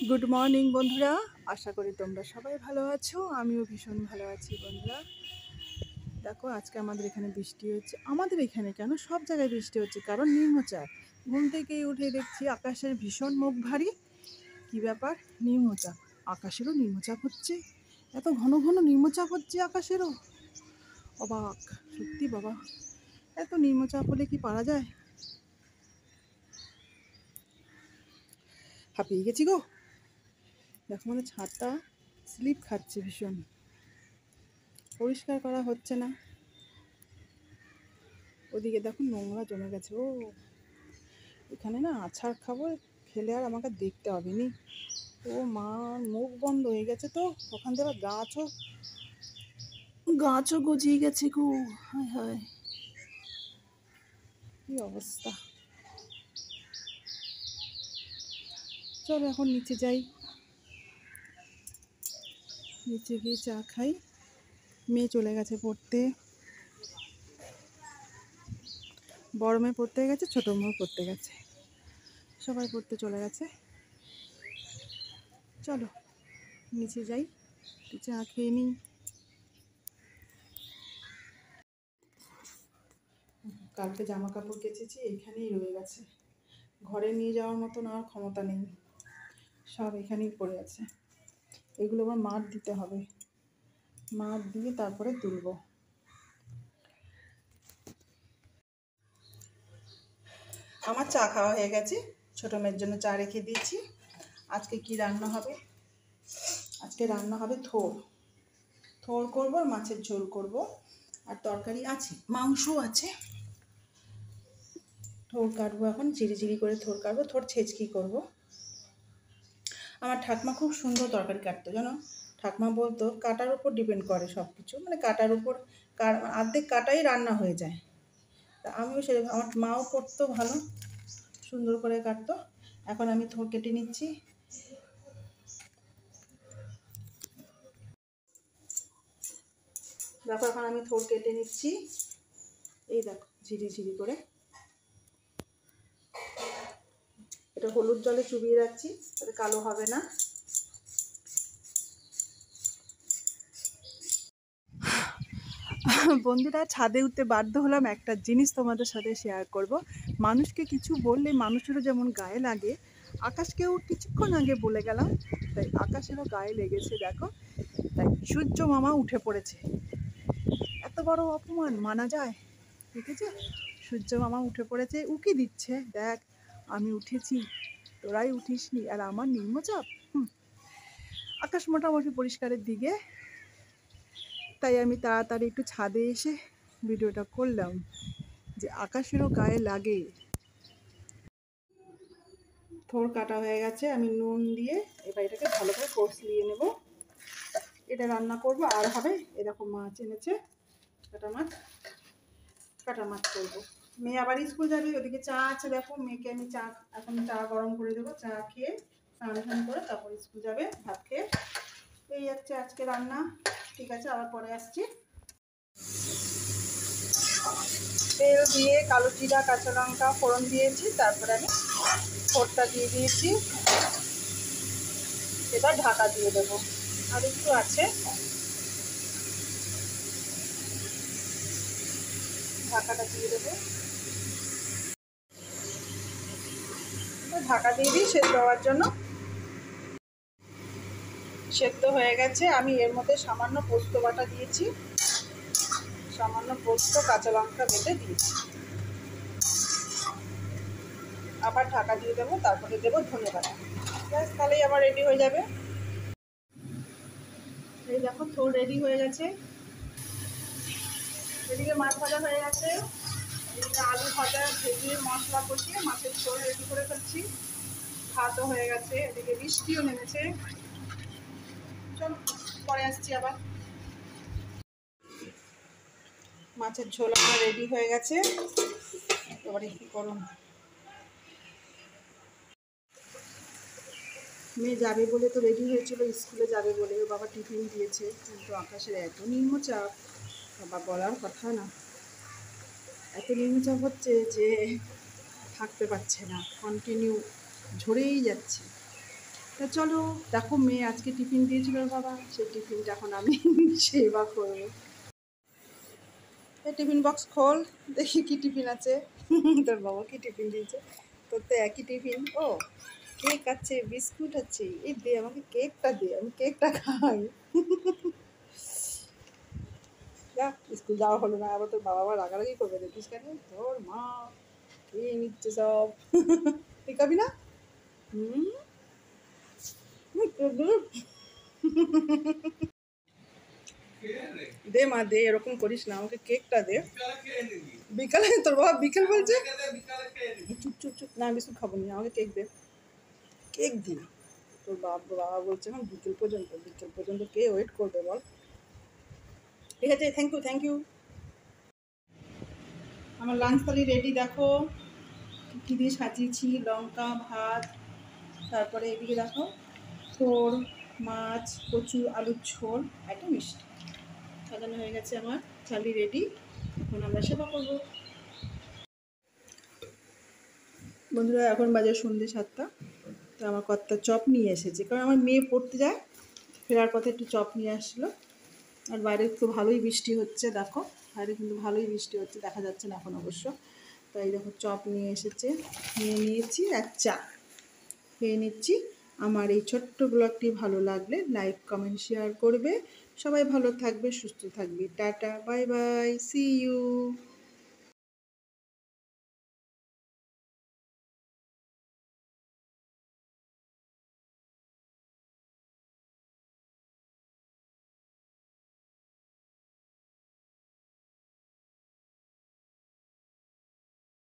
Good morning বন্ধুরা, আশা করি তোমরা সবাই ভালো আছো। আমিও ভীষণ ভালো আছি বন্ধুরা। দেখো আজকে আমাদের এখানে বৃষ্টি হচ্ছে। আমাদের এখানে কেন, সব জায়গায় বৃষ্টি হচ্ছে, কারণ নিম্নচাপ। ঘুম থেকে উঠে দেখছি আকাশের ভীষণ মুখ ভারী। কী ব্যাপার? নিম্নচাপ। আকাশেরও নিম্নচাপ হচ্ছে, এত ঘন ঘন নিম্নচাপ হচ্ছে আকাশেরও। অবাক সত্যি বাবা, এত নিম্নচাপ হলে কি পারা যায়? হাঁপিয়ে গেছি গো। দেখো মানে ছাদটা স্লিপ খাচ্ছে ভীষণ, পরিষ্কার করা হচ্ছে না। ওদিকে দেখো নোংরা জমে গেছে। ও এখানে না আছাড় খাবো, খেলে আর আমাকে দেখতে হবে নি। ও মা, মুখ বন্ধ হয়ে গেছে তো। ওখান থেকে আবার গাছও গজিয়ে গেছে গো। হায় হায়, কি অবস্থা। চলো এখন নিচে যাই, নিচে গিয়ে চা খাই। মেয়ে চলে গেছে পড়তে, বড় মেয়ে পড়তে গেছে, ছোটো মেয়ে পড়তে গেছে, সবাই পড়তে চলে গেছে। চলো নিচে যাই, চা খেয়ে নিই। কালকে জামা কাপড় কেচেছি, এখানেই রয়ে গেছে। ঘরে নিয়ে যাওয়ার মতন আর ক্ষমতা নেই, সব এখানেই পড়ে আছে। এগুলো আবার মাঠ দিতে হবে, মাঠ দিয়ে তারপরে তুলব। আমার চা খাওয়া হয়ে গেছে, ছোটো মেয়ের জন্য চা রেখে দিয়েছি। আজকে কি রান্না হবে? আজকে রান্না হবে থোড় করবো আর মাছের ঝোল করব। আর তরকারি আছে, মাংস আছে। থোড় কাটবো, এখন চিরি করে থোড় কাটবো, থোড় ছেঁচকি করব। আমার ঠাকমা খুব সুন্দর তরকারি কাটতো জানো। ঠাকমা বলতো কাটার উপর ডিপেন্ড করে সব কিছু, মানে কাটার উপর অর্ধেক কাটাই রান্না হয়ে যায়। তা আমিও সেরকম, আমার মাও করতো ভালো, সুন্দর করে কাটতো। এখন আমি থোড় কেটে নিচ্ছি। দেখো এখন আমি থোড় কেটে নিচ্ছি, এই দেখো ঝিরি করে। এটা হলুদ জলে চুবিয়ে রাখছি, তাতে কালো হবে না। বন্ধুরা, ছাদে উঠতে বাধ্য হলাম, একটা জিনিস তোমাদের সাথে শেয়ার করব। মানুষকে কিছু বললে মানুষেরও যেমন গায়ে লাগে, আকাশকেও কিছুক্ষণ আগে বলে গেলাম, তাই আকাশেরও গায়ে লেগেছে। দেখো, তাই সূর্য মামা উঠে পড়েছে। এত বড় অপমান মানা যায়? দেখেছো, সূর্য মামা উঠে পড়েছে, উকি দিচ্ছে, দেখ আমি উঠেছি, তোরাই উঠিসনি, আর আমার নিম্নচাপ। আকাশ মোটামুটি পরিষ্কারের দিকে, তাই আমি তাড়াতাড়ি একটু ছাদে এসে ভিডিওটা করলাম যে আকাশেরও গায়ে লাগে। থোড় কাটা হয়ে গেছে, আমি নুন দিয়ে এবার এটাকে ভালো করে কষলিয়ে নেব। এটা রান্না করব। আর হবে এরকম মাছ এনেছে, কাটা মাছ করবো। মেয়ে আবার স্কুল যাবে, ওদিকে চা আছে। দেখো মেয়েকে আমি এখন চা গরম করে দেবো। চা খেয়ে স্নান করে তারপর স্কুল যাবে, ভাত খেয়ে। এই হচ্ছে আজকে রান্না। ঠিক আছে, আবার পরে আসছি। তেল দিয়ে কালো জিরা কাঁচা লঙ্কা ফোড়ন দিয়েছি, তারপরে আমি থোড়টা দিয়ে দিয়েছি। এবার ঢাকা দিয়ে দেবো, আর একটু আছে, ঢাকাটা দিয়ে দেবো। ঢাকা দিয়ে দিই সেদ্ধ হওয়ার জন্য। সেদ্ধ হয়ে গেছে, আমি এর মধ্যে সামান্য পোস্ত বাটা দিয়েছি, সামান্য পোস্ত কাঁচা লঙ্কা বেটে দিয়েছি। আবার ঢাকা দিয়ে দেবো, তারপরে দেবো ধনে বাটা। ব্যাস, তাহলেই আমার রেডি হয়ে যাবে। এই দেখো থোড় রেডি হয়ে গেছে। এদিকে মাছ ভাজা হয়ে গেছে, এদিকে আলু ভাজা ভেজে মশলা কষিয়ে মাছের ঝোল রেডি করে ফেলছি। ভাতও হয়ে গেছে, এদিকে বৃষ্টিও নেমেছে। চলো পরে আসছি আবার। মাছের ঝোল আমার রেডি হয়ে গেছে, এবারে কি করুন। মেয়ে যাবে বলে তো রেডি হয়েছিল, স্কুলে যাবে বলে, ও বাবা টিফিন দিয়েছে, কিন্তু আকাশের এত নিম্নচাপ, বাবা বলার কথা না। এত নিম্নচাপ হচ্ছে যে থাকতে পারছে না, কন্টিনিউ ঝরেই যাচ্ছে। তা চলো, দেখো মেয়ে আজকে টিফিন দিয়েছিল বাবা, সেই টিফিনটা এখন আমি সেবা করবো। এই টিফিন বক্স খোল, দেখি কি টিফিন আছে। তোর বাবা কি টিফিন দিয়েছে? তোর তো একই টিফিন। ও, কেক আছে, বিস্কুট আছে। এই দে আমাকে কেকটা, দে আমি কেকটা খাই। যা, স্কুল যাওয়া হলো না, আবার তোর বাবা আবার রাগারাগি করবে, দেখিস কেন? তোর মা খেয়ে নিচ্ছে সব। তুই খাবি না? হুম। দে মা, দে, এরকম করিস না, আমাকে কেকটা দে। বিকালে? তোর বাবা বিকেল বলছে? চুপ চুপ চুপ, না বিস্কুট খাবো না, আমাকে কেক দে, কেক দি। তোর বাবা বলছে এখন বিকেল পর্যন্ত, বিকেল পর্যন্ত কে ওয়েট করবে বল? ঠিক আছে, থ্যাংক ইউ থ্যাংক ইউ। আমার লাঞ্চ থালি রেডি, দেখো কী দিয়ে সাজিয়েছি। লঙ্কা, ভাত, তারপরে এদিকে দেখো থোড়, মাছ, কচু, আলুর ঝোল, একটা মিষ্টি। সাজানো হয়ে গেছে, আমার থালি রেডি। এখন আমরা সেবা করবো। বন্ধুরা, এখন বাজে সন্ধ্যে 7টা। তো আমার কর্তা চপ নিয়ে এসেছে, কারণ আমার মেয়ে পড়তে যায়, ফেরার পথে একটু চপ নিয়ে আসলো। আর বাইরে তো ভালোই বৃষ্টি হচ্ছে, দেখো বাইরে কিন্তু ভালোই বৃষ্টি হচ্ছে, দেখা যাচ্ছে না এখন অবশ্য। তাই দেখো চপ নিয়ে এসেছে, নিয়ে নিয়েছি আর চা খেয়ে নিচ্ছি। আমার এই ছোট্ট ব্লগটি ভালো লাগলে লাইক কমেন্ট শেয়ার করবে। সবাই ভালো থাকবে, সুস্থ থাকবে। Tata, bye bye, see you.